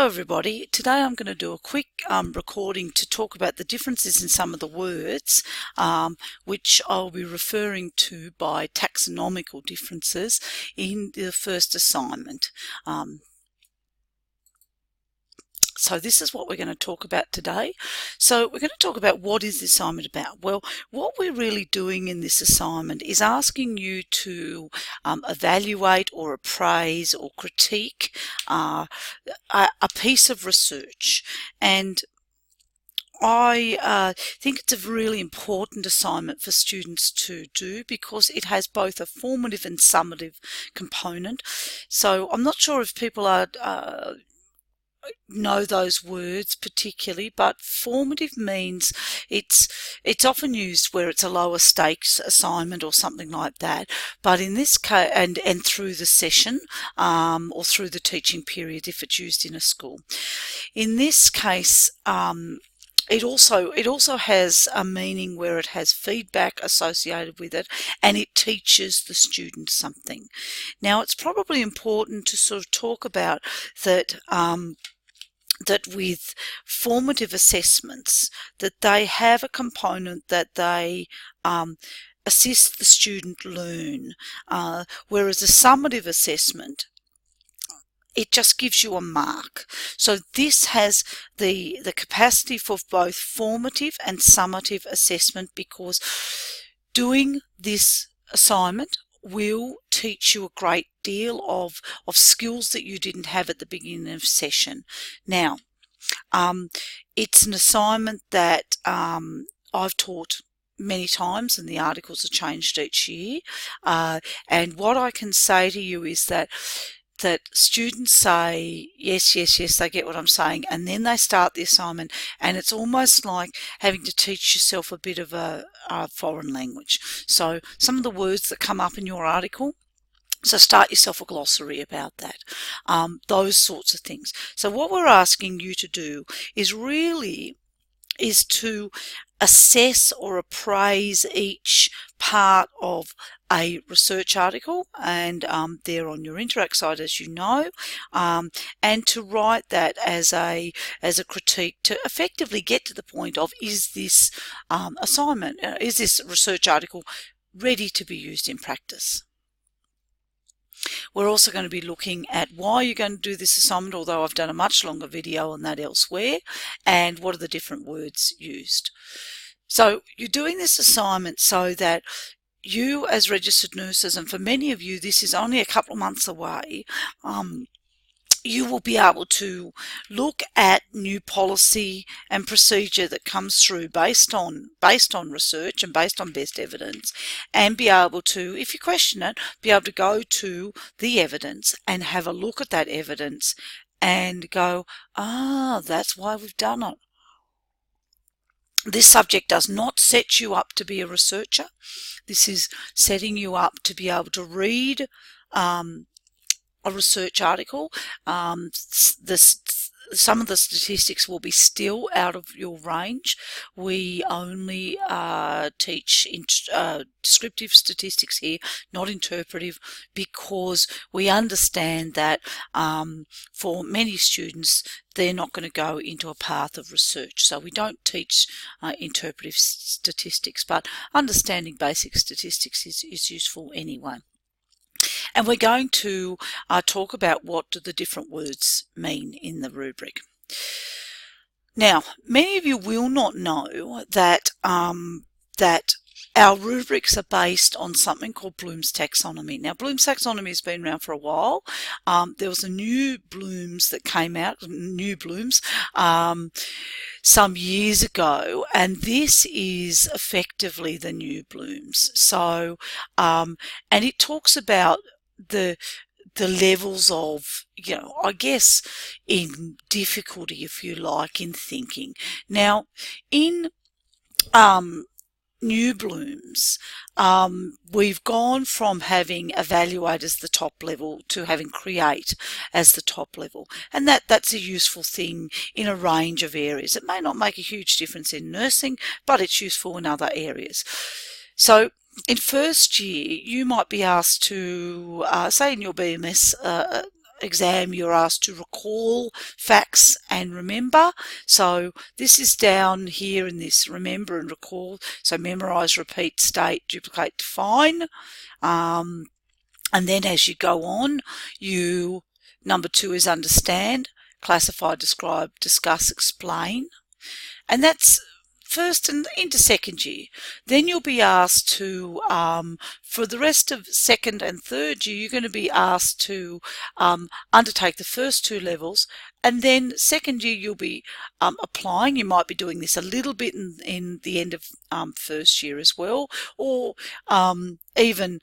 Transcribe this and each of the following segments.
Hello everybody, today I'm going to do a quick recording to talk about the differences in some of the words which I'll be referring to by taxonomical differences in the first assignment. So this is what we're going to talk about today. So we're going to talk about what is the assignment about. Well, what we're really doing in this assignment is asking you to evaluate or appraise or critique a piece of research. And I think it's a really important assignment for students to do because it has both a formative and summative component. So I'm not sure if people know those words particularly, but formative means it's often used where it's a lower stakes assignment or something like that, but in this case and through the session or through the teaching period if it's used in a school. In this case it also has a meaning where it has feedback associated with it and it teaches the student something. Now it's probably important to sort of talk about that that with formative assessments that they have a component that they assist the student learn, whereas a summative assessment, it just gives you a mark. So this has the capacity for both formative and summative assessment because doing this assignment will teach you a great deal of skills that you didn't have at the beginning of session. Now, it's an assignment that I've taught many times and the articles are changed each year. And what I can say to you is that students say, yes, they get what I'm saying, and then they start the assignment, and it's almost like having to teach yourself a bit of a foreign language. So some of the words that come up in your article, so start yourself a glossary about that, those sorts of things. So what we're asking you to do is to assess or appraise each part of a research article, and they're on your Interact site, as you know, and to write that as a critique to effectively get to the point of, is this assignment, is this research article ready to be used in practice? We're also going to be looking at why you're going to do this assignment, although I've done a much longer video on that elsewhere, and what are the different words used. So you're doing this assignment so that you as registered nurses, and for many of you this is only a couple of months away, you will be able to look at new policy and procedure that comes through based on research and based on best evidence, and be able to, if you question it, be able to go to the evidence and have a look at that evidence and go, that's why we've done it. This subject does not set you up to be a researcher. This is setting you up to be able to read a research article. Some of the statistics will be still out of your range. We only teach descriptive statistics here, not interpretive, because we understand that for many students they're not going to go into a path of research. So we don't teach interpretive statistics, but understanding basic statistics is useful anyway. And we're going to talk about what do the different words mean in the rubric. Now, many of you will not know that that our rubrics are based on something called Bloom's Taxonomy. Now, Bloom's Taxonomy has been around for a while. There was a new Bloom's that came out, new Bloom's, some years ago, and this is effectively the new Bloom's. So, and it talks about the levels of, I guess, in difficulty, if you like, in thinking. Now, in new Bloom's, we've gone from having evaluate as the top level to having create as the top level, and that's a useful thing in a range of areas. It may not make a huge difference in nursing, but it's useful in other areas. So in first year, you might be asked to, say in your BMS exam you're asked to recall facts and remember. So this is down here in this remember and recall. So memorize, repeat, state, duplicate, define. And then as you go on, number 2 is understand, classify, describe, discuss, explain. And that's first and into second year. Then you'll be asked to, for the rest of second and third year, you're going to be asked to undertake the first 2 levels. And then second year, you'll be applying. You might be doing this a little bit in the end of first year as well, or even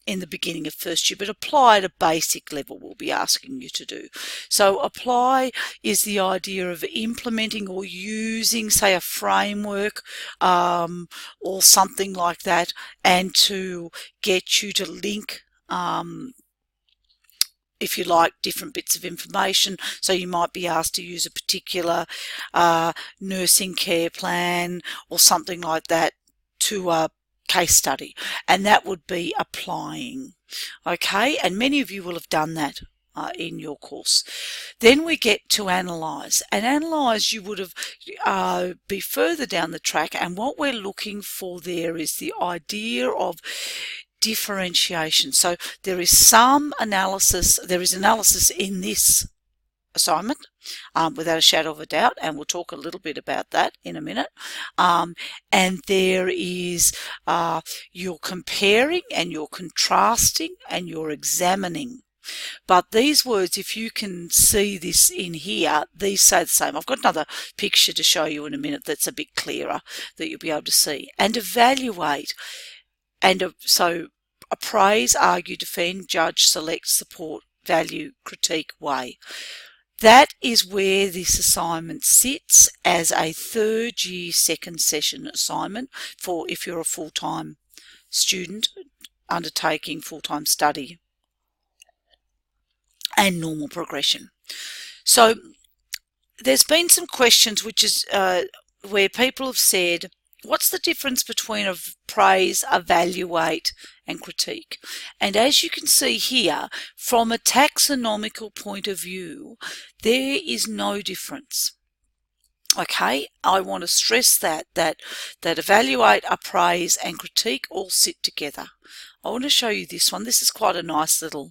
in the beginning of first year, but apply at a basic level we'll be asking you to do. So apply is the idea of implementing or using, say, a framework or something like that, and to get you to link if you like, different bits of information. So you might be asked to use a particular nursing care plan or something like that to a case study, and that would be applying. Okay, and many of you will have done that in your course. Then we get to analyse, and analyse you would have be further down the track, and what we're looking for there is the idea of differentiation. So there is some analysis, there is analysis in this assignment without a shadow of a doubt, and we'll talk a little bit about that in a minute. And there is you're comparing and you're contrasting and you're examining. But these words, if you can see this in here, these say the same. I've got another picture to show you in a minute that's a bit clearer that you'll be able to see. And evaluate. And so appraise, argue, defend, judge, select, support, value, critique, weigh. That is where this assignment sits as a third year second session assignment for if you're a full-time student undertaking full-time study and normal progression. So there's been some questions which is where people have said, what's the difference between appraise, evaluate and critique? And as you can see here, from a taxonomical point of view, there is no difference. Okay, I want to stress that evaluate, appraise and critique all sit together. I want to show you this one. This is quite a nice little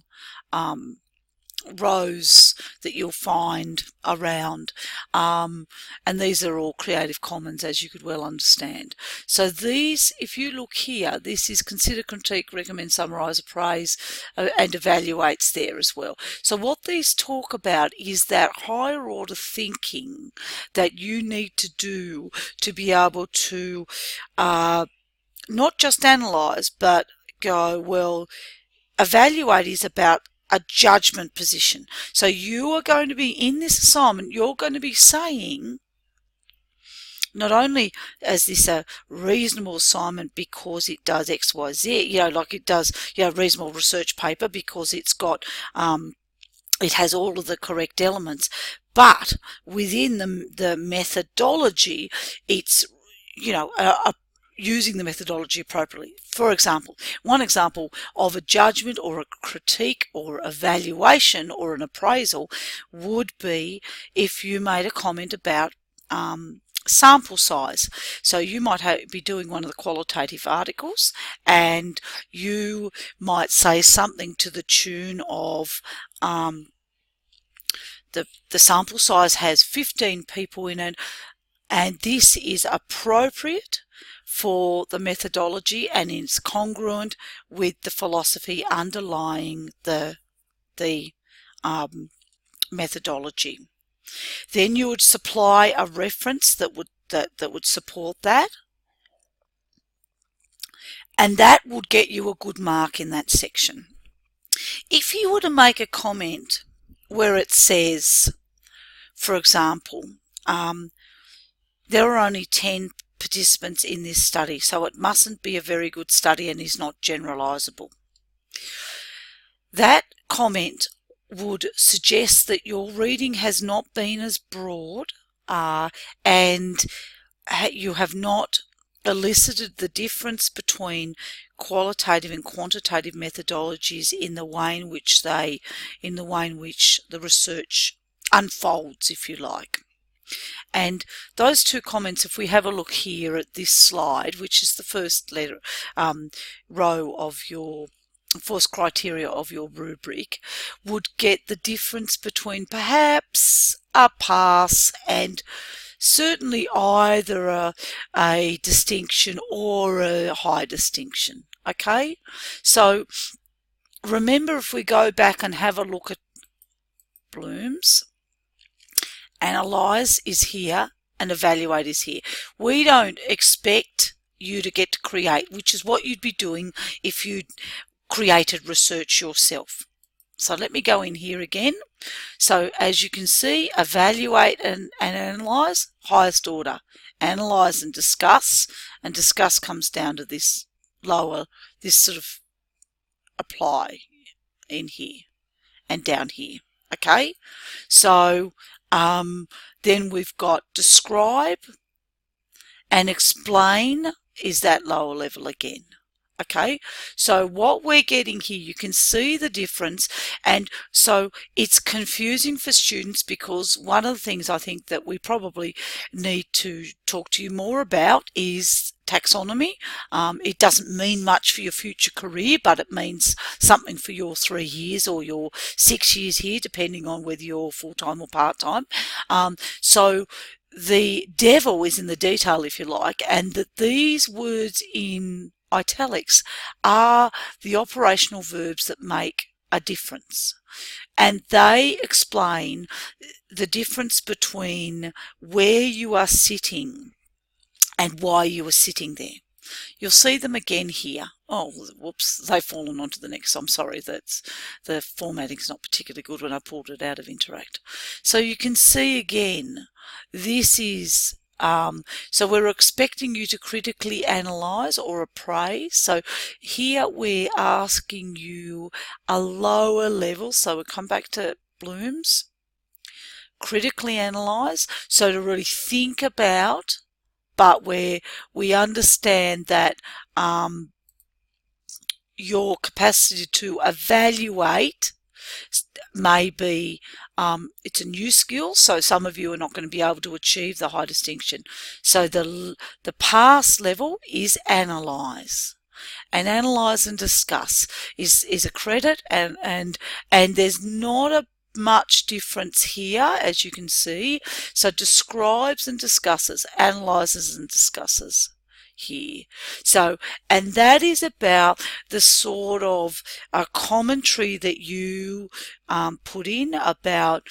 rows that you'll find around, and these are all Creative Commons, as you could well understand. So these, if you look here, this is consider, critique, recommend, summarize, appraise and evaluates there as well. So what these talk about is that higher order thinking that you need to do to be able to not just analyze but go, well, evaluate is about a judgment position. So you are going to be in this assignment, you're going to be saying, not only is this a reasonable assignment because it does X, Y, Z, like it does, reasonable research paper because it's got, it has all of the correct elements, but within the methodology, it's, using the methodology appropriately. For example, one example of a judgment or a critique or evaluation or an appraisal would be if you made a comment about sample size. So you might be doing one of the qualitative articles and you might say something to the tune of the sample size has 15 people in it, and this is appropriate for the methodology and is congruent with the philosophy underlying the methodology. Then you would supply a reference that would support that, and that would get you a good mark in that section. If you were to make a comment where it says, for example, there are only 10 participants in this study, so it mustn't be a very good study and is not generalizable. That comment would suggest that your reading has not been as broad and you have not elicited the difference between qualitative and quantitative methodologies in the way in which the research unfolds, if you like. And those two comments, if we have a look here at this slide, which is the first row of your first criteria of your rubric, would get the difference between perhaps a pass and certainly either a distinction or a high distinction. Okay, so remember, if we go back and have a look at Bloom's, analyze is here and evaluate is here. We don't expect you to get to create, which is what you'd be doing if you created research yourself. So let me go in here again. So as you can see, evaluate and analyze, highest order. Analyze and discuss comes down to this lower, this sort of apply in here and down here. Okay, so then we've got describe and explain is that lower level again. Okay, so what we're getting here, you can see the difference, and so it's confusing for students, because one of the things I think that we probably need to talk to you more about is taxonomy. It doesn't mean much for your future career, but it means something for your 3 years or your 6 years here, depending on whether you're full-time or part-time. So the devil is in the detail, if you like, and that these words in italics are the operational verbs that make a difference, and they explain the difference between where you are sitting and why you are sitting there. You'll see them again here. Oh, whoops, they've fallen onto the next. I'm sorry, that's the formatting's not particularly good when I pulled it out of Interact. So you can see again, this is so we're expecting you to critically analyze or appraise. So here we're asking you a lower level. So we'll come back to Bloom's. Critically analyze. So to really think about, but where we understand that your capacity to evaluate may be, it's a new skill, so some of you are not going to be able to achieve the high distinction. So the pass level is analyze, and analyze and discuss is a credit, and there's not a much difference here, as you can see. So describes and discusses, analyzes and discusses here. So, and that is about the sort of commentary that you put in about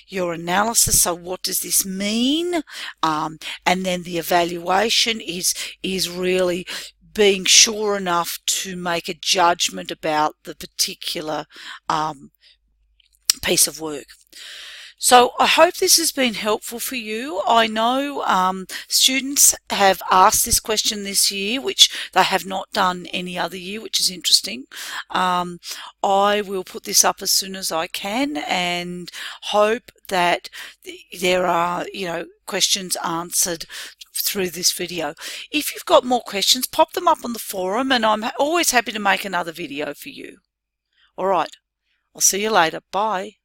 your analysis. So what does this mean? And then the evaluation is really being sure enough to make a judgment about the particular piece of work. So I hope this has been helpful for you. I know students have asked this question this year, which they have not done any other year, which is interesting. I will put this up as soon as I can, and hope that there are, questions answered through this video. If you've got more questions, pop them up on the forum, and I'm always happy to make another video for you. All right, I'll see you later. Bye.